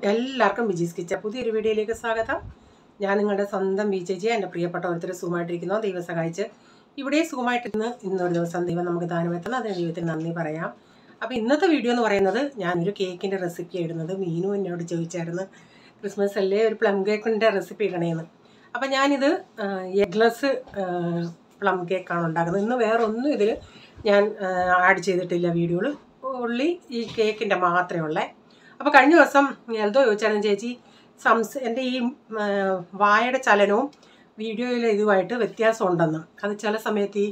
എല്ലാവർക്കും ബിജീസ് കിച്ചൻ പുതിയൊരു വീഡിയോയിലേക്ക് സ്വാഗതം. ഞാൻ നിങ്ങളുടെ സ്വന്തം ബീച്ചേച്ചി. എൻ്റെ പ്രിയപ്പെട്ട ഓരോരുത്തർ സുഖമായിട്ടിരിക്കുന്നു. ദൈവം സഹായിച്ച് ഇവിടെ സുഖമായിട്ടിരുന്ന് ഇന്നൊരു ദിവസം ദൈവം നമുക്ക് ദാനമെത്തുന്നു. അതിന് ദൈവത്തിന് നന്ദി പറയാം. അപ്പോൾ ഇന്നത്തെ വീഡിയോ എന്ന് പറയുന്നത് ഞാനൊരു കേക്കിൻ്റെ റെസിപ്പി ഇടുന്നത്. മീനു എന്നോട് ചോദിച്ചായിരുന്നു ക്രിസ്മസ് അല്ലേ ഒരു പ്ലം കേക്കിൻ്റെ റെസിപ്പി ഇടണേന്ന്. അപ്പോൾ ഞാനിത് എഗ്ലെസ് പ്ലം കേക്കാണ് ഉണ്ടാക്കുന്നത്. ഇന്ന് വേറെ ഒന്നും ഇതിൽ ഞാൻ ആഡ് ചെയ്തിട്ടില്ല വീഡിയോയിൽ. ഉള്ളി ഈ കേക്കിൻ്റെ മാത്രമേ ഉള്ളേ. അപ്പോൾ കഴിഞ്ഞ ദിവസം എന്തോ ചോദിച്ചായിരുന്നു ചേച്ചി എൻ്റെ ഈ വായയുടെ ചലനവും വീഡിയോയിലെ ഇതുമായിട്ട് വ്യത്യാസം ഉണ്ടെന്ന്. അത് ചില സമയത്ത്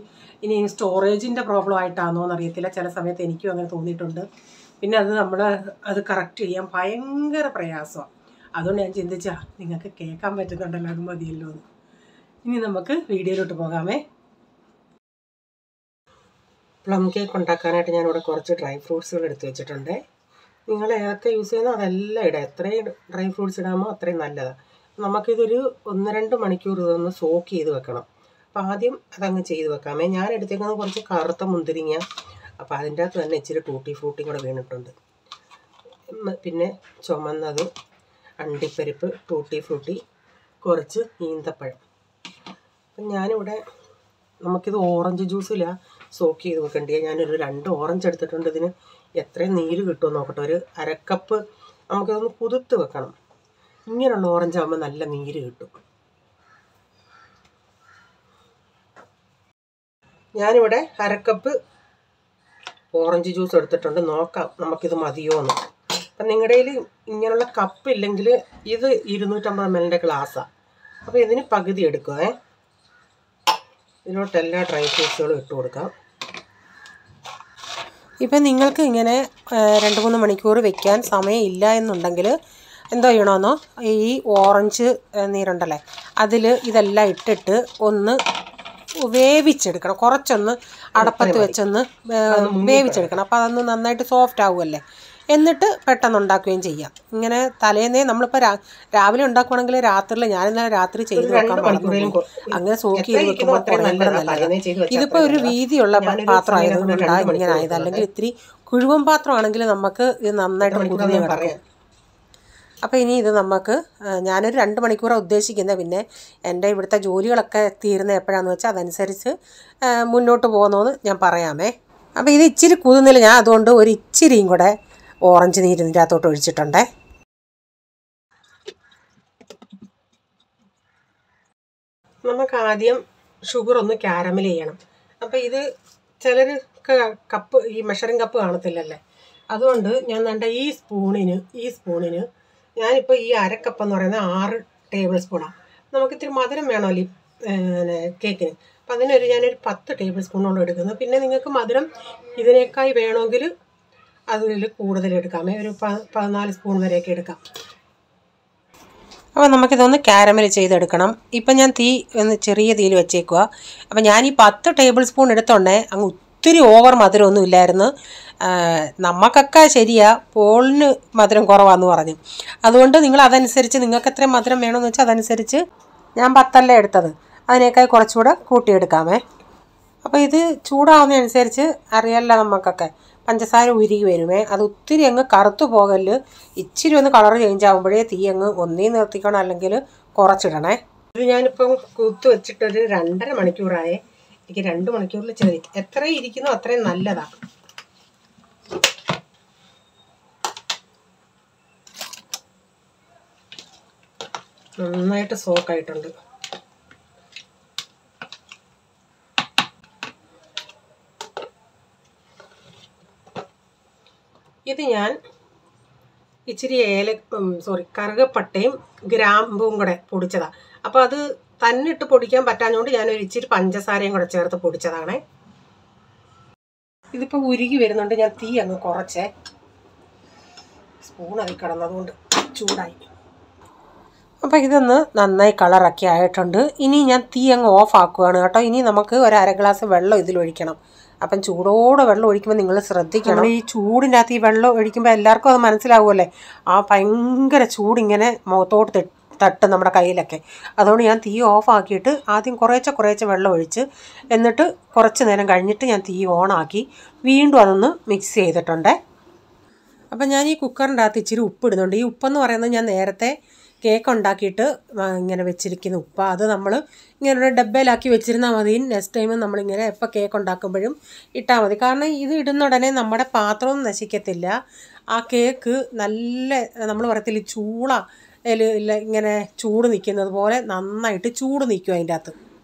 ഇനി സ്റ്റോറേജിൻ്റെ പ്രോബ്ലം ആയിട്ടാണോ എന്നറിയത്തില്ല. ചില സമയത്ത് എനിക്കും അങ്ങനെ തോന്നിയിട്ടുണ്ട്. പിന്നെ അത് കറക്റ്റ് ചെയ്യാൻ ഭയങ്കര പ്രയാസമാണ്. അതുകൊണ്ട് ഞാൻ ചിന്തിച്ചാ നിങ്ങൾക്ക് കേൾക്കാൻ പറ്റുന്നുണ്ടല്ലോ, അത് മതിയല്ലോ എന്ന്. ഇനി നമുക്ക് വീഡിയോയിലോട്ട് പോകാമേ. പ്ലം കേക്ക് ഉണ്ടാക്കാനായിട്ട് ഞാനിവിടെ കുറച്ച് ഡ്രൈ ഫ്രൂട്ട്സുകൾ എടുത്ത് വെച്ചിട്ടുണ്ട്. നിങ്ങൾ ഏതൊക്കെ യൂസ് ചെയ്യുന്നോ അതെല്ലാം ഇടാം. എത്രയും ഡ്രൈ ഫ്രൂട്ട്സ് ഇടാമോ അത്രയും നല്ലതാണ്. നമുക്കിതൊരു 1-2 മണിക്കൂർ ഇതൊന്ന് സോക്ക് ചെയ്ത് വെക്കണം. അപ്പോൾ ആദ്യം അതങ്ങ് ചെയ്ത് വെക്കാമേ. ഞാൻ എടുത്തേക്കുന്നത് കുറച്ച് കറുത്ത മുന്തിരിങ്ങ. അപ്പോൾ അതിൻ്റെ അകത്ത് തന്നെ ഇച്ചിരി ടൂട്ടി ഫ്രൂട്ടിയും കൂടെ വീണിട്ടുണ്ട്. പിന്നെ ചുമന്നത് അണ്ടിപ്പരിപ്പ്, ടൂട്ടി ഫ്രൂട്ടി, കുറച്ച് ഈന്തപ്പഴം. അപ്പം ഞാനിവിടെ നമുക്കിത് ഓറഞ്ച് ജ്യൂസിലാണ് സോക്ക് ചെയ്ത് വെക്കേണ്ടത്. ഞാനൊരു 2 ഓറഞ്ച് എടുത്തിട്ടുണ്ട്. ഇതിന് എത്രയും നീര് കിട്ടുമെന്ന് നോക്കട്ടെ. ഒരു 1/2 കപ്പ് നമുക്കിതൊന്ന് കുതിർത്ത് വെക്കണം. ഇങ്ങനെയുള്ള ഓറഞ്ച് ആകുമ്പോൾ നല്ല നീര് കിട്ടും. ഞാനിവിടെ 1/2 കപ്പ് ഓറഞ്ച് ജ്യൂസ് എടുത്തിട്ടുണ്ട്. നോക്കാം നമുക്കിത് മതിയോ എന്ന്. അപ്പം നിങ്ങളുടെ കയ്യിൽ ഇങ്ങനെയുള്ള കപ്പ് ഇല്ലെങ്കിൽ ഇത് 250 ml ഗ്ലാസ്സാണ്. അപ്പോൾ ഇതിന് പകുതി എടുക്കുക. ഇതിലോട്ട് എല്ലാ ഡ്രൈ ഫ്രൂട്ട്സുകളും ഇട്ട് കൊടുക്കാം. ഇപ്പം നിങ്ങൾക്ക് ഇങ്ങനെ 2-3 മണിക്കൂർ വെക്കാൻ സമയമില്ല എന്നുണ്ടെങ്കിൽ എന്തോ ചെയ്യണമെന്നോ, ഈ ഓറഞ്ച് നീരുണ്ടല്ലേ അതിൽ ഇതെല്ലാം ഇട്ടിട്ട് ഒന്ന് വേവിച്ചെടുക്കണം. കുറച്ചൊന്ന് അടപ്പത്ത് വെച്ചൊന്ന് വേവിച്ചെടുക്കണം. അപ്പോൾ അതൊന്ന് നന്നായിട്ട് സോഫ്റ്റ് ആവുമല്ലേ. എന്നിട്ട് പെട്ടെന്ന് ഉണ്ടാക്കുകയും ചെയ്യാം. ഇങ്ങനെ തലേന്നേ നമ്മളിപ്പോൾ രാവിലെ ഉണ്ടാക്കുവാണെങ്കിൽ രാത്രിയിൽ, ഞാനിന്നലെ രാത്രി ചെയ്ത് വെക്കാൻ മറന്നു. അങ്ങനെ സോക്ക് ചെയ്ത് വെക്കുമ്പോൾ കുറേ കൂടെ നല്ലത്. ഇതിപ്പോൾ ഒരു വീതിയുള്ള പാത്രം ആയതുകൊണ്ടാണ് ഇങ്ങനെ ആയത്. അല്ലെങ്കിൽ ഇത്തിരി കുഴുവൻ പാത്രമാണെങ്കിൽ നമുക്ക് ഇത് നന്നായിട്ട് കുതിർന്ന് കിടക്കും. അപ്പോൾ ഇനി ഇത് ഞാനൊരു 2 മണിക്കൂറാണ് ഉദ്ദേശിക്കുന്നത്. പിന്നെ എൻ്റെ ഇവിടുത്തെ ജോലികളൊക്കെ തീരുന്ന എപ്പോഴാണെന്ന് വെച്ചാൽ അതനുസരിച്ച് മുന്നോട്ട് പോകുന്നതെന്ന് ഞാൻ പറയാമേ. അപ്പോൾ ഇത് ഇച്ചിരി കുതിർന്നില്ല. ഞാൻ അതുകൊണ്ട് ഒരു ഇച്ചിരിയും കൂടെ ഓറഞ്ച് നീര് ഇതിൻ്റെ അകത്തോട്ട് ഒഴിച്ചിട്ടുണ്ടേ. നമുക്ക് ആദ്യം ഷുഗർ ഒന്ന് കാരമൽ ചെയ്യണം. അപ്പോൾ ഇത് ചിലർ കപ്പ് ഈ മെഷറിംഗ് കപ്പ് കാണത്തില്ലല്ലേ. അതുകൊണ്ട് ഞാൻ ഈ സ്പൂണിന് ഞാനിപ്പോൾ ഈ 1/2 കപ്പ് എന്ന് പറയുന്നത് 6 ടേബിൾ സ്പൂണാണ്. നമുക്ക് ഇത്തിരി മധുരം വേണമല്ലോ കേക്കിന്. അപ്പം ഞാനൊരു 10 ടേബിൾ സ്പൂണോളം എടുക്കുന്നത്. പിന്നെ നിങ്ങൾക്ക് മധുരം ഇതിനേക്കായി വേണമെങ്കിൽ അതിൽ കൂടുതൽ എടുക്കാമേ. ഒരു 14 സ്പൂൺ വരെയൊക്കെ എടുക്കാം. അപ്പോൾ നമുക്കിതൊന്ന് കാരമൽ ചെയ്തെടുക്കണം. ഇപ്പം ഞാൻ തീ ഒന്ന് ചെറിയ തീയിൽ വെച്ചേക്കുക. അപ്പം ഞാൻ ഈ 10 ടേബിൾ സ്പൂൺ എടുത്തോണ്ടേ അങ്ങ് ഒത്തിരി ഓവർ മധുരമൊന്നും ഇല്ലായിരുന്നു. നമുക്കൊക്കെ ശരിയാ, പോളിന് മധുരം കുറവാന്ന് പറഞ്ഞു. അതുകൊണ്ട് നിങ്ങൾ അതനുസരിച്ച് നിങ്ങൾക്ക് എത്ര മധുരം വേണമെന്ന് വെച്ചാൽ അതനുസരിച്ച് ഞാൻ 10 എടുത്തത്. അതിനേക്കാൾ കുറച്ചുകൂടെ കൂട്ടിയെടുക്കാമേ. അപ്പോൾ ഇത് ചൂടാവുന്നതനുസരിച്ച് അറിയാമല്ലോ നമുക്കൊക്കെ പഞ്ചസാര ഉരുകി വരുമേ. അത് ഒത്തിരി അങ്ങ് കറുത്തു പോകല്. ഇച്ചിരി ഒന്ന് കളർ ചേഞ്ച് ആകുമ്പോഴേ തീ അങ്ങ് ഒന്നീ നിർത്തിക്കണം, അല്ലെങ്കിൽ കുറച്ചിടണേ. ഇത് ഞാനിപ്പം കുത്ത് വെച്ചിട്ടൊരു 2.5 മണിക്കൂറായേ. എനിക്ക് 2 മണിക്കൂറിൽ എത്രയും ഇരിക്കുന്നോ അത്രയും നല്ലതാണ്. നന്നായിട്ട് സോക്കായിട്ടുണ്ട്. ഇത് ഞാൻ ഇച്ചിരി കറുകപ്പട്ടയും ഗ്രാമ്പും കൂടെ പൊടിച്ചതാണ്. അപ്പോൾ അത് തന്നെ ഇട്ട് പൊടിക്കാൻ പറ്റാഞ്ഞുകൊണ്ട് ഞാനൊരു ഇച്ചിരി പഞ്ചസാരയും കൂടെ ചേർത്ത് പൊടിച്ചതാണ്. ഇതിപ്പോൾ ഉരുകി വരുന്നുണ്ട്. ഞാൻ തീ അങ്ങ് കുറച്ചേ. സ്പൂണായി കിടന്നതുകൊണ്ട് ചൂടായി. അപ്പോൾ ഇതൊന്ന് നന്നായി കളറൊക്കെ ആയിട്ടുണ്ട്. ഇനി ഞാൻ തീ അങ്ങ് ഓഫ് ആക്കുകയാണ് കേട്ടോ. ഇനി നമുക്ക് ഒരു 1/2 ഗ്ലാസ് വെള്ളം ഇതിലൊഴിക്കണം. അപ്പം ചൂടോടെ വെള്ളം ഒഴിക്കുമ്പോൾ നിങ്ങൾ ശ്രദ്ധിക്കണം. ഈ ചൂടിൻ്റെ അകത്ത് ഈ വെള്ളം ഒഴിക്കുമ്പോൾ എല്ലാവർക്കും അത് മനസ്സിലാവുമല്ലേ. ആ ഭയങ്കര ചൂടിങ്ങനെ മുഖത്തോട്ട് തട്ടും നമ്മുടെ കയ്യിലൊക്കെ. അതുകൊണ്ട് ഞാൻ തീ ഓഫ് ആക്കിയിട്ട് ആദ്യം കുറേശ്ശെ വെള്ളം ഒഴിച്ച് എന്നിട്ട് കുറച്ച് നേരം കഴിഞ്ഞിട്ട് ഞാൻ തീ ഓണാക്കി വീണ്ടും അതൊന്ന് മിക്സ് ചെയ്തിട്ടുണ്ട്. അപ്പം ഞാൻ ഈ കുക്കറിൻ്റെ അകത്ത് ഇച്ചിരി ഉപ്പ് ഇടുന്നുണ്ട്. ഈ ഉപ്പെന്ന് പറയുന്നത് ഞാൻ നേരത്തെ കേക്ക് ഉണ്ടാക്കിയിട്ട് ഇങ്ങനെ വെച്ചിരിക്കുന്ന ഉപ്പ്. അത് നമ്മൾ ഇങ്ങനെ ഒരു ഡബ്ബയിലാക്കി വെച്ചിരുന്നാൽ മതി. നെക്സ്റ്റ് ടൈം നമ്മളിങ്ങനെ എപ്പോൾ കേക്ക് ഉണ്ടാക്കുമ്പോഴും ഇട്ടാൽ മതി. കാരണം ഇത് ഇടുന്ന ഉടനെ നമ്മുടെ പാത്രവും നശിക്കത്തില്ല. ആ കേക്ക് നല്ല നമ്മൾ പറയത്തില്ല ചൂള ഇങ്ങനെ ചൂട് നിൽക്കുന്നത് പോലെ നന്നായിട്ട് ചൂട് നിൽക്കും അതിൻ്റെ അകത്ത്.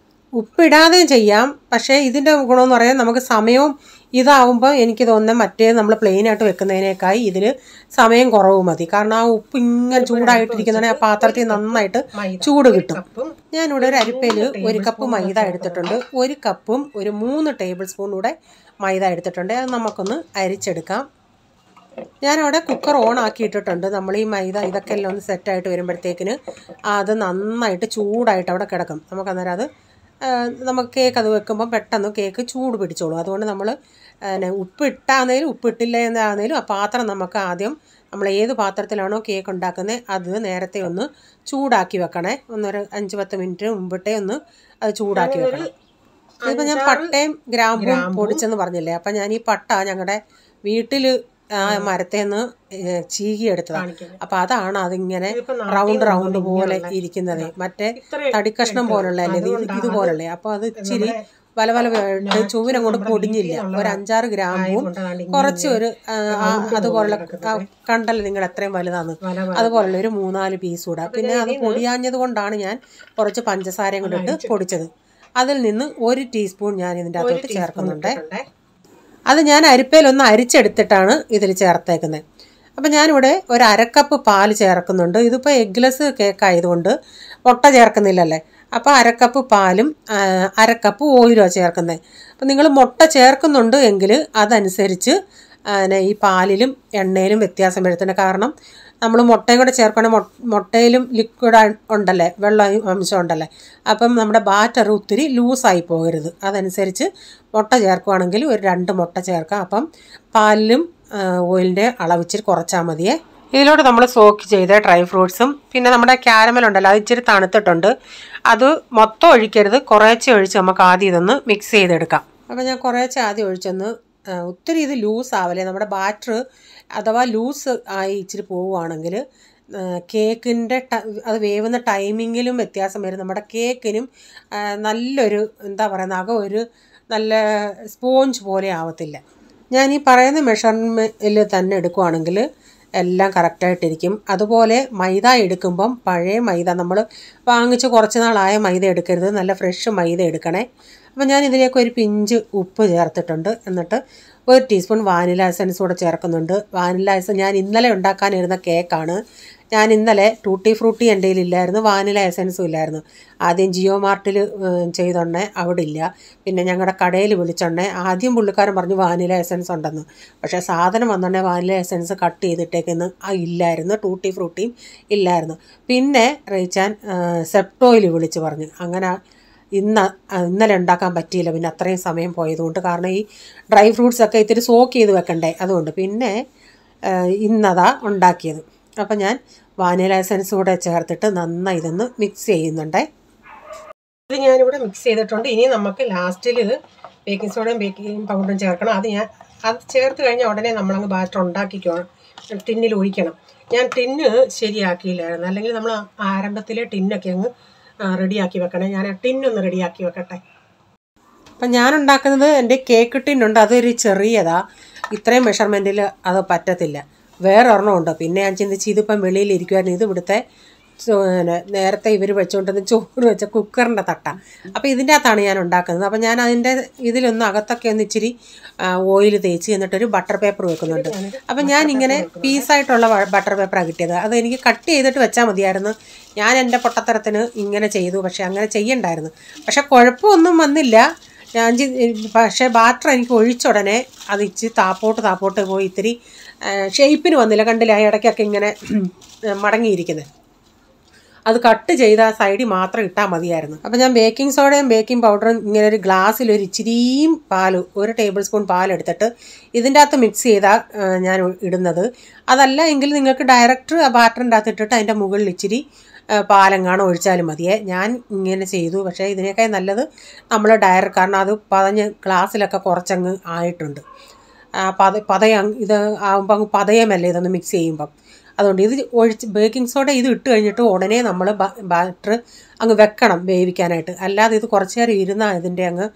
ഉപ്പിടാതെയും ചെയ്യാം. പക്ഷേ ഇതിൻ്റെ ഗുണമെന്ന് പറയാൻ നമുക്ക് സമയവും ഇതാവുമ്പോൾ എനിക്ക് തോന്നുന്നത് മറ്റേ നമ്മൾ പ്ലെയിനായിട്ട് വെക്കുന്നതിനേക്കായി ഇതിൽ സമയം കുറവ് മതി. കാരണം ആ ഉപ്പ് ഇങ്ങനെ ചൂടായിട്ടിരിക്കുന്നതിനെ ആ പാത്രത്തിൽ നന്നായിട്ട് ചൂട് കിട്ടും. ഞാനിവിടെ ഒരു അരിപ്പയിൽ 1 കപ്പ് മൈദ എടുത്തിട്ടുണ്ട്. 1 കപ്പും ഒരു 3 ടേബിൾ സ്പൂൺ കൂടെ മൈദ എടുത്തിട്ടുണ്ട്. അത് നമുക്കൊന്ന് അരിച്ചെടുക്കാം. ഞാനവിടെ കുക്കർ ഓൺ ആക്കിയിട്ടിട്ടുണ്ട്. നമ്മൾ ഈ മൈദ ഇതൊക്കെ എല്ലാം ഒന്ന് സെറ്റായിട്ട് വരുമ്പോഴത്തേക്കിന് അത് നന്നായിട്ട് ചൂടായിട്ട് അവിടെ കിടക്കും. നമുക്കന്നേരം അത് നമുക്ക് കേക്ക് അത് വെക്കുമ്പം പെട്ടെന്ന് കേക്ക് ചൂട് പിടിച്ചോളും. അതുകൊണ്ട് നമ്മൾ ഉപ്പിട്ടാന്നേലും ഉപ്പിട്ടില്ല എന്നാന്നേലും ആ പാത്രം നമുക്ക് ആദ്യം നമ്മൾ ഏത് പാത്രത്തിലാണോ കേക്ക് ഉണ്ടാക്കുന്നത് അത് നേരത്തെ ഒന്ന് ചൂടാക്കി വെക്കണേ. ഒന്നൊരു 5-10 മിനിറ്റ് മുമ്പിട്ടേ ഒന്ന് അത് ചൂടാക്കി വെക്കണം. അതിപ്പോൾ ഞാൻ പട്ടയും ഗ്രാമ്പും പൊടിച്ചെന്ന് പറഞ്ഞില്ലേ. അപ്പം ഞാൻ ഈ പട്ട ഞങ്ങളുടെ വീട്ടിൽ മരത്തേന്ന് ചീകിയെടുത്തതാണ്. അപ്പം അതാണ് അതിങ്ങനെ റൗണ്ട് പോലെ ഇരിക്കുന്നത്. മറ്റേ തടിക്കഷ്ണം പോലുള്ള അല്ലേ ഇതുപോലല്ലേ. അപ്പോൾ അത് ഇച്ചിരി വല ചുവനങ്ങോട്ട് പൊടിഞ്ഞില്ല. ഒരു 5-6 ഗ്രാമ്പും കുറച്ച് ഒരു അതുപോലുള്ള കണ്ടല്ലോ നിങ്ങൾ എത്രയും വലുതാണ് അതുപോലുള്ള ഒരു 3-4 പീസ് കൂടെ. പിന്നെ അത് പൊടിയാഞ്ഞത് കൊണ്ടാണ് ഞാൻ കുറച്ച് പഞ്ചസാരയും കൂടെ ഇട്ട് പൊടിച്ചത്. അതിൽ നിന്ന് 1 ടീസ്പൂൺ ഞാൻ ഇതിൻ്റെ അകത്തോട്ട് ചേർക്കുന്നുണ്ട്. അത് ഞാൻ അരിപ്പയിലൊന്ന് അരിച്ചെടുത്തിട്ടാണ് ഇതിൽ ചേർത്തേക്കുന്നത്. അപ്പം ഞാനിവിടെ ഒരു 1/2 കപ്പ് പാല് ചേർക്കുന്നുണ്ട്. ഇതിപ്പോൾ എഗ്ലെസ് കേക്ക് ആയതുകൊണ്ട് മുട്ട ചേർക്കുന്നില്ലല്ലേ. അപ്പോൾ 1/2 കപ്പ് പാലും 1/2 കപ്പ് ഓയിലുമാണ് ചേർക്കുന്നത്. അപ്പം നിങ്ങൾ മുട്ട ചേർക്കുന്നുണ്ട് എങ്കിൽ അതനുസരിച്ച് ഈ പാലിലും എണ്ണയിലും വ്യത്യാസം വരുത്തുന്നുണ്ട്. കാരണം നമ്മൾ മുട്ടയും കൂടെ ചേർക്കുകയാണെങ്കിൽ മുട്ടയിലും ലിക്വിഡ് ഉണ്ടല്ലേ, വെള്ളം അംശം ഉണ്ടല്ലേ. അപ്പം നമ്മുടെ ബാറ്റർ ഒത്തിരി ലൂസായി പോകരുത്. അതനുസരിച്ച് മുട്ട ചേർക്കുകയാണെങ്കിൽ ഒരു 2 മുട്ട ചേർക്കാം. അപ്പം പാലിലും ഓയിലിൻ്റെ അളവിച്ചിരി കുറച്ചാൽ മതിയേ. ഇതിലോട്ട് നമ്മൾ സോക്ക് ചെയ്ത ഡ്രൈ ഫ്രൂട്ട്സും പിന്നെ നമ്മുടെ ക്യാരമൽ ഉണ്ടല്ലോ അത് ഇച്ചിരി തണുത്തിട്ടുണ്ട്. അത് മൊത്തം ഒഴിക്കരുത്, കുറേശ്ശെ ഒഴിച്ച് നമുക്ക് ആദ്യം ഇതൊന്ന് മിക്സ് ചെയ്തെടുക്കാം. അപ്പം ഞാൻ കുറേശ്ശെ ആദ്യം ഒഴിച്ചൊന്ന് ഒത്തിരി ഇത് ലൂസ് ആവല്ലേ. നമ്മുടെ ബാറ്റർ അഥവാ ലൂസ് ആയി ഇച്ചിരി പോവുകയാണെങ്കിൽ കേക്കിൻ്റെ അത് വേവുന്ന ടൈമിങ്ങിലും വ്യത്യാസം വരും. നമ്മുടെ കേക്കിനും നല്ലൊരു എന്താ പറയുക അകം ഒരു നല്ല സ്പോഞ്ച് പോലെ ആവത്തില്ല. ഞാൻ ഈ പറയുന്ന മെഷർമെൻറ്റിൽ തന്നെ എടുക്കുകയാണെങ്കിൽ എല്ലാം കറക്റ്റായിട്ടിരിക്കും. അതുപോലെ മൈദ എടുക്കുമ്പം പഴയ മൈദ നമ്മൾ വാങ്ങിച്ച് കുറച്ച് നാളായ മൈദ എടുക്കരുത്, നല്ല ഫ്രഷ് മൈദ എടുക്കണേ. അപ്പോൾ ഞാൻ ഇതിലേക്ക് ഒരു പിഞ്ച് ഉപ്പ് ചേർത്തിട്ടുണ്ട്. എന്നിട്ട് 1 ടീസ്പൂൺ വാനില എസൻസ് കൂടെ ചേർക്കുന്നുണ്ട്. വാനില എസൻസ് ഞാൻ ഇന്നലെ ഉണ്ടാക്കാനിരുന്ന കേക്കാണ്. ഞാൻ ഇന്നലെ ടൂട്ടി ഫ്രൂട്ടി എൻ്റെ കയ്യിലില്ലായിരുന്നു, വാനില എസൻസും ഇല്ലായിരുന്നു. ആദ്യം ജിയോ മാർട്ടിൽ ചെയ്തോണ്ടേ അവിടെ ഇല്ല. പിന്നെ ഞങ്ങളുടെ കടയിൽ വിളിച്ചോണ്ടേ ആദ്യം പുള്ളിക്കാരൻ പറഞ്ഞു വാനില എസൻസ് ഉണ്ടെന്ന്. പക്ഷേ സാധനം വന്നോണ്ടേ വാനില എസൻസ് കട്ട് ചെയ്തിട്ടേക്കെന്ന് ഇല്ലായിരുന്നു, ടൂട്ടി ഫ്രൂട്ടിയും ഇല്ലായിരുന്നു. പിന്നെ റീച്ചാൻ സെപ്റ്റോയിൽ വിളിച്ച് പറഞ്ഞു. അങ്ങനെ ഇന്നലെ ഉണ്ടാക്കാൻ പറ്റിയില്ല. പിന്നെ അത്രയും സമയം പോയതുകൊണ്ട്, കാരണം ഈ ഡ്രൈ ഫ്രൂട്ട്സൊക്കെ ഇത്തിരി സോക്ക് ചെയ്ത് വെക്കണ്ടേ, അതുകൊണ്ട് പിന്നെ ഇന്നതാ ഉണ്ടാക്കിയത്. അപ്പം ഞാൻ വാനില എസൻസ് കൂടെ ചേർത്തിട്ട് നന്നായി ഇതൊന്ന് മിക്സ് ചെയ്യുന്നുണ്ടേ. ഇത് ഞാനിവിടെ മിക്സ് ചെയ്തിട്ടുണ്ട്. ഇനി നമുക്ക് ലാസ്റ്റിൽ ഇത് ബേക്കിംഗ് സോഡയും ബേക്കിംഗ് പൗഡറും ചേർക്കണം. അത് ചേർത്ത് കഴിഞ്ഞാൽ ഉടനെ നമ്മളങ്ങ് ബാറ്റർ ഉണ്ടാക്കിക്കണം, ടിന്നിൽ ഒഴിക്കണം. ഞാൻ ടിന്ന് ശരിയാക്കിയില്ലായിരുന്നു, അല്ലെങ്കിൽ നമ്മൾ ആരംഭത്തിലെ ടിന്നൊക്കെ അങ്ങ് റെഡിയാക്കി വെക്കണേ. ഞാൻ ടിന്നൊന്ന് റെഡിയാക്കി വെക്കട്ടെ. അപ്പം ഞാൻ ഉണ്ടാക്കുന്നത് എൻ്റെ കേക്ക് ടിന്നുണ്ട്, അതൊരു ചെറിയതാ, ഇത്രയും മെഷർമെൻറ്റിൽ അത് പറ്റത്തില്ല. വേറെ ഒരെണ്ണമുണ്ട്. പിന്നെ ഞാൻ ചിന്തിച്ച് ഇതിപ്പം വെളിയിലിരിക്കുമായിരുന്നു. ഇത് ഇവിടുത്തെ നേരത്തെ ഇവർ വെച്ചുകൊണ്ടിരുന്ന ചോറ് വെച്ച കുക്കറിൻ്റെ തട്ടാണ്. അപ്പോൾ ഇതിൻ്റെ അകത്താണ് ഞാൻ ഉണ്ടാക്കുന്നത്. അപ്പോൾ ഞാൻ അതിൻ്റെ ഇതിലൊന്ന് അകത്തൊക്കെ ഒന്ന് ഇച്ചിരി ഓയിൽ തേച്ച് എന്നിട്ടൊരു ബട്ടർ പേപ്പർ വെക്കുന്നുണ്ട്. അപ്പം ഞാൻ ഇങ്ങനെ പീസായിട്ടുള്ള ബട്ടർ പേപ്പറാണ് കിട്ടിയത്. അത് എനിക്ക് കട്ട് ചെയ്തിട്ട് വെച്ചാൽ മതിയായിരുന്നു. ഞാൻ എൻ്റെ പൊട്ടത്തരത്തിന് ഇങ്ങനെ ചെയ്തു, പക്ഷേ അങ്ങനെ ചെയ്യണ്ടായിരുന്നു. പക്ഷേ കുഴപ്പമൊന്നും വന്നില്ല. പക്ഷേ ബാറ്റർ എനിക്ക് ഒഴിച്ച ഉടനെ അത് ഇച്ചിരി താപ്പോട്ട് പോയി ഇത്തിരി ഷേപ്പിന് വന്നില്ല. കണ്ടില്ല, ആ ഇടയ്ക്കൊക്കെ ഇങ്ങനെ മടങ്ങിയിരിക്കുന്നത്. അത് കട്ട് ചെയ്ത സൈഡിൽ മാത്രം ഇട്ടാൽ മതിയായിരുന്നു. അപ്പോൾ ഞാൻ ബേക്കിംഗ് സോഡയും ബേക്കിംഗ് പൗഡറും ഇങ്ങനെ ഒരു ഗ്ലാസ്സിൽ ഒരു ഇച്ചിരിയും പാൽ, 1 ടേബിൾ സ്പൂൺ പാലെടുത്തിട്ട് ഇതിൻ്റെ അകത്ത് മിക്സ് ചെയ്താൽ ഞാൻ ഇടുന്നത്. അതല്ല എങ്കിൽ നിങ്ങൾക്ക് ഡയറക്റ്റ് ആ ബാറ്ററിൻ്റെ അകത്ത് ഇട്ടിട്ട് അതിൻ്റെ മുകളിൽ ഇച്ചിരി പാലെങ്ങാണോ ഒഴിച്ചാലും മതിയേ. ഞാൻ ഇങ്ങനെ ചെയ്തു. പക്ഷേ ഇതിനേക്കാൾ നല്ലത് നമ്മൾ കാരണം അത് പതഞ്ഞ് ഗ്ലാസ്സിലൊക്കെ കുറച്ചങ്ങ് ആയിട്ടുണ്ട്. ഇത് ആകുമ്പോൾ അങ്ങ് പതയമല്ലേ ഇതൊന്ന് മിക്സ് ചെയ്യുമ്പം. അതുകൊണ്ട് ഇത് ബേക്കിംഗ് സോഡ ഇത് ഇട്ട് കഴിഞ്ഞിട്ട് ഉടനെ നമ്മൾ ബാറ്റർ അങ്ങ് വെക്കണം വേവിക്കാനായിട്ട്. അല്ലാതെ ഇത് കുറച്ച് നേരം ഇരുന്നാൽ ഇതിൻ്റെ അങ്ങ്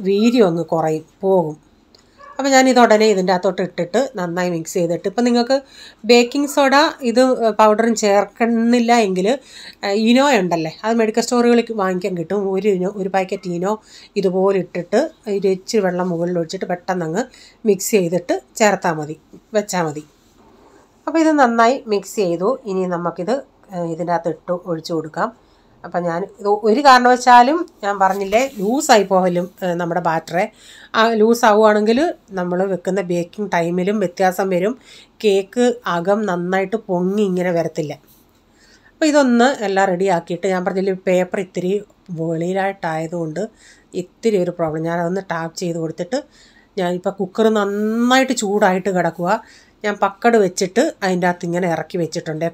വീര്യം അങ്ങ് പോകും. അപ്പോൾ ഞാനിത് ഉടനെ ഇതിൻ്റെ അകത്തോട്ട് ഇട്ടിട്ട് നന്നായി മിക്സ് ചെയ്തിട്ട്, ഇപ്പം നിങ്ങൾക്ക് ബേക്കിംഗ് സോഡ ഇത് പൗഡറും ചേർക്കുന്നില്ല എങ്കിൽ ഇനോ ഉണ്ടല്ലേ, അത് മെഡിക്കൽ സ്റ്റോറുകളിൽ വാങ്ങിക്കാൻ കിട്ടും. ഒരു പാക്കറ്റ് ഇനോ ഇതുപോലെ ഇട്ടിട്ട് ഇച്ചിരി വെള്ളം മുകളിൽ ഒഴിച്ചിട്ട് പെട്ടെന്ന് അങ്ങ് മിക്സ് ചെയ്തിട്ട് വെച്ചാൽ മതി. അപ്പോൾ ഇത് നന്നായി മിക്സ് ചെയ്തു. ഇനി നമുക്കിത് ഇതിൻ്റെ അകത്ത് ഒഴിച്ചു കൊടുക്കാം. അപ്പം ഞാൻ ഇത് ഒരു കാരണവശാലും ഞാൻ പറഞ്ഞില്ലേ ലൂസായി പോകലും നമ്മുടെ ബാറ്ററെ ലൂസാവുകയാണെങ്കിൽ നമ്മൾ വെക്കുന്ന ബേക്കിംഗ് ടൈമിലും വ്യത്യാസം വരും. കേക്ക് അകം നന്നായിട്ട് പൊങ്ങി ഇങ്ങനെ വരത്തില്ല. അപ്പോൾ ഇതൊന്ന് എല്ലാം റെഡിയാക്കിയിട്ട് ഞാൻ പറഞ്ഞില്ലേ പേപ്പർ ഇത്തിരി വെളിയിലായിട്ടായതുകൊണ്ട് ഇത്തിരി ഒരു പ്രോബ്ലം. ഞാനതൊന്ന് ടാപ്പ് ചെയ്ത് കൊടുത്തിട്ട് ഞാനിപ്പോൾ കുക്കർ നന്നായിട്ട് ചൂടായിട്ട് കിടക്കുക. ഞാൻ പക്കട് വെച്ചിട്ട് അതിൻ്റെ അകത്ത് ഇങ്ങനെ ഇറക്കി വെച്ചിട്ടുണ്ട്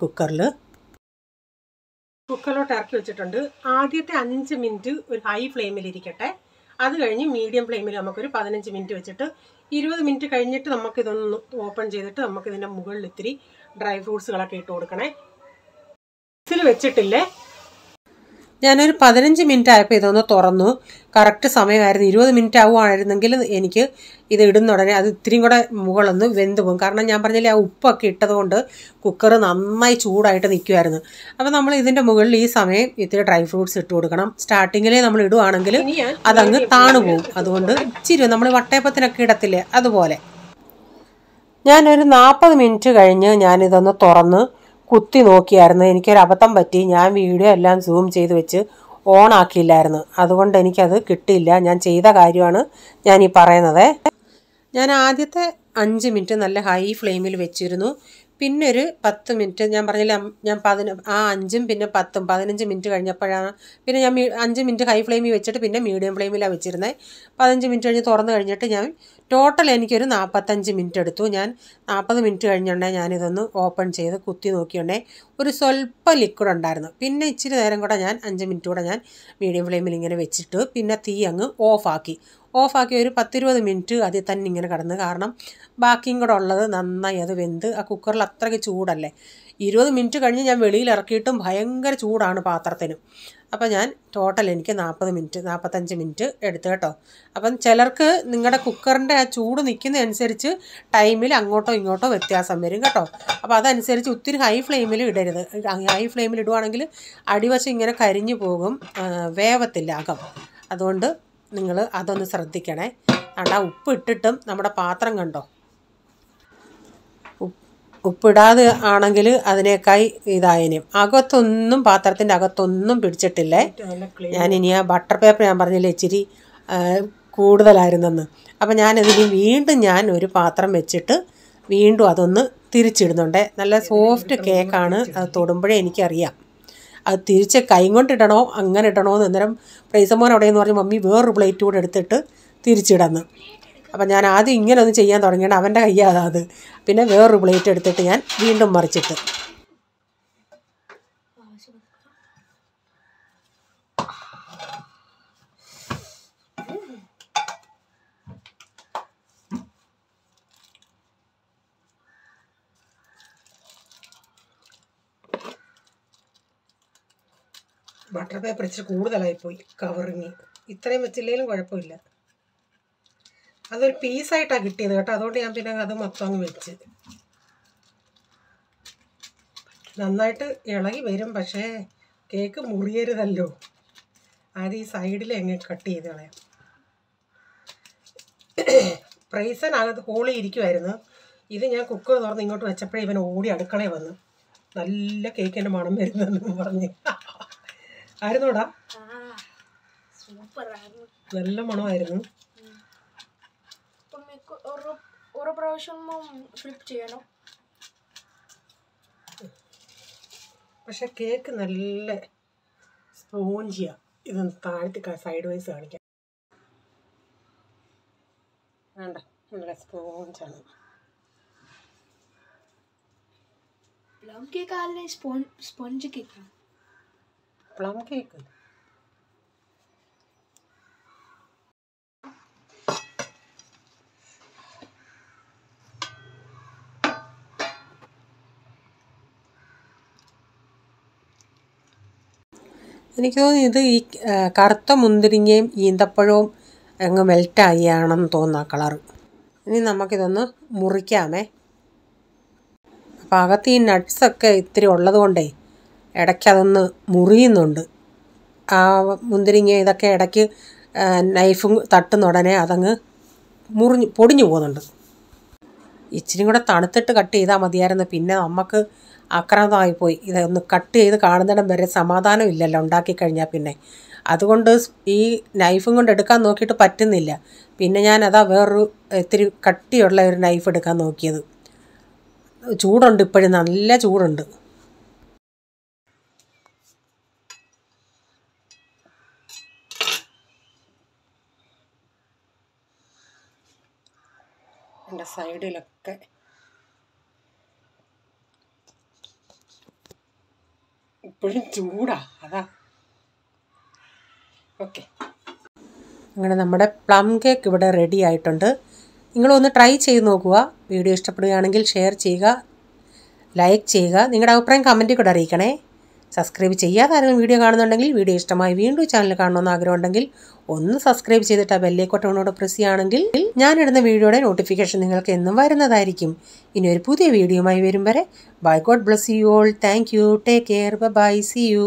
കുക്കറിലോട്ട് ഇറക്കി വെച്ചിട്ടുണ്ട്. ആദ്യത്തെ 5 മിനിറ്റ് ഒരു ഹൈ ഫ്ലെയിമിലിരിക്കട്ടെ. അത് കഴിഞ്ഞ് മീഡിയം ഫ്ലെയിമിൽ നമുക്കൊരു 15 മിനിറ്റ് വെച്ചിട്ട് 20 മിനിറ്റ് കഴിഞ്ഞിട്ട് നമുക്കിതൊന്ന് ഓപ്പൺ ചെയ്തിട്ട് നമുക്കിതിൻ്റെ മുകളിൽ ഇത്തിരി ഡ്രൈ ഫ്രൂട്ട്സുകളൊക്കെ ഇട്ട് കൊടുക്കണേ. ഇതിൽ വെച്ചിട്ടില്ലേ, ഞാനൊരു 15 മിനിറ്റ് ആയപ്പോൾ ഇതൊന്ന് തുറന്നു. കറക്റ്റ് സമയമായിരുന്നു. 20 മിനിറ്റ് ആവുകയായിരുന്നെങ്കിൽ എനിക്ക് ഇത് ഇടുന്ന ഉടനെ അത് ഇത്തിരിയും കൂടെ മുകളൊന്ന് വെന്ത് പോകും. കാരണം ഞാൻ പറഞ്ഞില്ലേ ആ ഉപ്പൊക്കെ ഇട്ടതുകൊണ്ട് കുക്കർ നന്നായി ചൂടായിട്ട് നിൽക്കുമായിരുന്നു. അപ്പോൾ നമ്മൾ ഇതിൻ്റെ മുകളിൽ ഈ സമയം ഇത്തിരി ഡ്രൈ ഫ്രൂട്ട്സ് ഇട്ട് കൊടുക്കണം. സ്റ്റാർട്ടിങ്ങിലേ നമ്മൾ ഇടുവാണെങ്കിൽ അതങ്ങ് താണു പോകും. അതുകൊണ്ട് ഇച്ചിരി നമ്മൾ വട്ടയപ്പത്തിനൊക്കെ ഇടത്തില്ലേ അതുപോലെ. ഞാനൊരു 40 മിനിറ്റ് കഴിഞ്ഞ് ഞാനിതൊന്ന് തുറന്ന് കുത്തി നോക്കിയായിരുന്നു. എനിക്കൊരു അബദ്ധം പറ്റി. ഞാൻ വീഡിയോ എല്ലാം സൂം ചെയ്ത് വെച്ച് ഓൺ ആക്കിയില്ലായിരുന്നു. അതുകൊണ്ട് എനിക്കത് കിട്ടിയില്ല. ഞാൻ ചെയ്ത കാര്യമാണ് ഞാനീ പറയുന്നത്. ഞാൻ ആദ്യത്തെ 5 മിനിറ്റ് നല്ല ഹൈ ഫ്ലെയിമിൽ വെച്ചിരുന്നു. പിന്നെ ഒരു 10 മിനിറ്റ് ഞാൻ പറഞ്ഞില്ല, ഞാൻ 5ഉം പിന്നെ 10ഉം 15 മിനിറ്റ് കഴിഞ്ഞപ്പോഴാണ് പിന്നെ ഞാൻ 5 മിനിറ്റ് ഹൈ ഫ്ലെയിമിൽ വെച്ചിട്ട് പിന്നെ മീഡിയം ഫ്ലെയിമിലാണ് വെച്ചിരുന്നത്. 15 മിനിറ്റ് കഴിഞ്ഞ് തുറന്ന് കഴിഞ്ഞിട്ട് ഞാൻ ടോട്ടൽ എനിക്കൊരു 45 മിനിറ്റ് എടുത്തു. ഞാൻ 40 മിനിറ്റ് കഴിഞ്ഞുകൊണ്ടേ ഞാനിതൊന്ന് ഓപ്പൺ ചെയ്ത് കുത്തി നോക്കിയുണ്ടേ ഒരു സ്വല്പം ലിക്വിഡ് ഉണ്ടായിരുന്നു. പിന്നെ ഇച്ചിരി നേരം കൂടെ ഞാൻ 5 മിനിറ്റ് കൂടെ ഞാൻ മീഡിയം ഫ്ലെയിമിൽ ഇങ്ങനെ വെച്ചിട്ട് പിന്നെ തീ അങ്ങ് ഓഫാക്കി ഒരു 10-20 മിനിറ്റ് അതിൽ തന്നെ ഇങ്ങനെ കിടന്ന്. കാരണം ബാക്കിയും കൂടെ ഉള്ളത് നന്നായി അത് വെന്ത് ആ കുക്കറിൽ അത്രയ്ക്ക് ചൂടല്ലേ. 20 മിനിറ്റ് കഴിഞ്ഞ് ഞാൻ വെളിയിൽ ഇറക്കിയിട്ടും ഭയങ്കര ചൂടാണ് പാത്രത്തിന്. അപ്പോൾ ഞാൻ ടോട്ടൽ എനിക്ക് 45 മിനിറ്റ് എടുത്തു കേട്ടോ. അപ്പം ചിലർക്ക് നിങ്ങളുടെ കുക്കറിൻ്റെ ആ ചൂട് നിൽക്കുന്നതനുസരിച്ച് ടൈമിൽ അങ്ങോട്ടോ ഇങ്ങോട്ടോ വ്യത്യാസം വരും കേട്ടോ. അപ്പോൾ അതനുസരിച്ച് ഒത്തിരി ഹൈ ഫ്ലെയിമിൽ ഇടരുത്. ഹൈ ഫ്ലെയിമിൽ ഇടുവാണെങ്കിൽ അടിവശം ഇങ്ങനെ കരിഞ്ഞു പോകും, വേവത്തില്ല അകം. അതുകൊണ്ട് നിങ്ങൾ അതൊന്ന് ശ്രദ്ധിക്കണേ. ആ ഉപ്പ് ഇട്ടിട്ടും നമ്മുടെ പാത്രം കണ്ടോ, ഉപ്പിടാതെ ആണെങ്കിൽ അതിനേക്കായി ഇതായനും അകത്തൊന്നും പാത്രത്തിൻ്റെ അകത്തൊന്നും പിടിച്ചിട്ടില്ലേ. ഞാനിനി ആ ബട്ടർ പേപ്പർ ഞാൻ പറഞ്ഞില്ലേ ഇച്ചിരി കൂടുതലായിരുന്നെന്ന്. അപ്പം ഞാനതിന് വീണ്ടും ഞാൻ ഒരു പാത്രം വെച്ചിട്ട് വീണ്ടും അതൊന്ന് തിരിച്ചിടുന്നുണ്ട്. നല്ല സോഫ്റ്റ് കേക്കാണ്. അത് തൊടുമ്പോഴേ എനിക്കറിയാം അത് തിരിച്ച് കൈ കൊണ്ടിടണോ അങ്ങനെ ഇടണോ എന്ന്. അന്നേരം പ്രൈസമോൻ അവിടെയെന്ന് പറഞ്ഞ് മമ്മി വേറൊരു പ്ലേറ്റ് കൂടെ എടുത്തിട്ട് തിരിച്ചിടന്ന്. അപ്പം ഞാൻ ആദ്യം ഇങ്ങനെ ഒന്ന് ചെയ്യാൻ തുടങ്ങിയാണ്, അവൻ്റെ കയ്യാണ് അത്. പിന്നെ വേറൊരു പ്ലേറ്റ് എടുത്തിട്ട് ഞാൻ വീണ്ടും മറിച്ചിട്ട്. ബട്ടർ പേപ്പർ ഇച്ചിരി കൂടുതലായിപ്പോയി, കവറിങ്. ഇത്രയും വെച്ചില്ലെങ്കിലും കുഴപ്പമില്ല. അതൊരു പീസായിട്ടാണ് കിട്ടിയത് കേട്ടോ. അതുകൊണ്ട് ഞാൻ പിന്നെ അത് മൊത്തം അങ്ങ് വെച്ച്. നന്നായിട്ട് ഇളകി വരും, പക്ഷേ കേക്ക് മുറിയരുതല്ലോ. ആദ്യം ഈ സൈഡിൽ എങ്ങനെ കട്ട് ചെയ്ത് കളയാം. പ്രൈസനകത്ത് ഹോളി ഇരിക്കുമായിരുന്നു. ഇത് ഞാൻ കുക്കർ തുറന്ന് ഇങ്ങോട്ട് വെച്ചപ്പോഴേ ഇവൻ ഓടി അടുക്കളയിൽ വന്നു. നല്ല കേക്കിൻ്റെ മണം വരുന്നെന്ന് പറഞ്ഞ്. ആയിരുന്നോടാ? നല്ല മണമായിരുന്നു. പക്ഷെ കേക്ക് നല്ല സ്പോഞ്ചിയാണ്. ഇതൊന്ന് താഴ്ത്തി സൈഡ് വൈസ് കാണിക്കാം. വേണ്ട, നല്ല സ്പോഞ്ചാണ്. പ്ലം കേക്ക് ആല്ലേ? Sponge cake. പ്ലം കേക്ക് എനിക്ക് തോന്നുന്നു ഇത് ഈ കറുത്ത മുന്തിരിങ്ങയും ഈന്തപ്പഴവും അങ്ങ് മെൽറ്റായിയാണെന്ന് തോന്നുന്നു ആ കളറ്. ഇനി നമുക്കിതൊന്ന് മുറിക്കാമേ. അപ്പോൾ അകത്ത് ഈ നട്ട്സൊക്കെ ഇത്തിരി ഉള്ളത് കൊണ്ടേ ഇടയ്ക്ക് അതൊന്ന് മുറിയുന്നുണ്ട്. ആ മുന്തിരിങ്ങ ഇതൊക്കെ ഇടയ്ക്ക് നൈഫും തട്ടുന്ന ഉടനെ അതങ്ങ് പൊടിഞ്ഞു പോകുന്നുണ്ട്. ഇച്ചിരി കൂടെ തണുത്തിട്ട് കട്ട് ചെയ്താൽ മതിയായിരുന്നു. പിന്നെ നമുക്ക് ആക്രാന്തമായിപ്പോയി. ഇതൊന്ന് കട്ട് ചെയ്ത് കാണുന്നിടം വരെ സമാധാനം ഇല്ലല്ലോ ഉണ്ടാക്കി കഴിഞ്ഞാൽ പിന്നെ. അതുകൊണ്ട് ഈ നൈഫും കൊണ്ട് എടുക്കാൻ നോക്കിയിട്ട് പറ്റുന്നില്ല. പിന്നെ ഞാനതാ വേറൊരു ഇത്തിരി കട്ടിയുള്ള ഒരു നൈഫ് എടുക്കാൻ നോക്കിയത്. ചൂടുണ്ട്, ഇപ്പോഴും നല്ല ചൂടുണ്ട്. എൻ്റെ സൈഡിലൊക്കെ ഇപ്പോഴും ചൂടാ, അതാ. ഓക്കെ, അങ്ങനെ നമ്മുടെ പ്ലം കേക്ക് ഇവിടെ റെഡി ആയിട്ടുണ്ട്. നിങ്ങളൊന്ന് ട്രൈ ചെയ്ത് നോക്കുക. വീഡിയോ ഇഷ്ടപ്പെടുകയാണെങ്കിൽ ഷെയർ ചെയ്യുക, ലൈക്ക് ചെയ്യുക, നിങ്ങളുടെ അഭിപ്രായം കമൻറ്റിൽ കൂടെ അറിയിക്കണേ. സബ്സ്ക്രൈബ് ചെയ്യാതെ ആരെങ്കിലും വീഡിയോ കാണുന്നുണ്ടെങ്കിൽ, വീഡിയോ ഇഷ്ടമായി വീണ്ടും ചാനൽ കാണണമെന്ന് ആഗ്രഹമുണ്ടെങ്കിൽ ഒന്ന് സബ്സ്ക്രൈബ് ചെയ്തിട്ട് ആ ബെല്ലൈക്കോട്ടോട് പ്രസ് ചെയ്യുകയാണെങ്കിൽ ഞാനിടുന്ന വീഡിയോയുടെ നോട്ടിഫിക്കേഷൻ നിങ്ങൾക്ക് എന്നും വരുന്നതായിരിക്കും. ഇനി ഒരു പുതിയ വീഡിയോയുമായി വരും വരെ bye, God bless you all. Thank you, take care, bye, see U.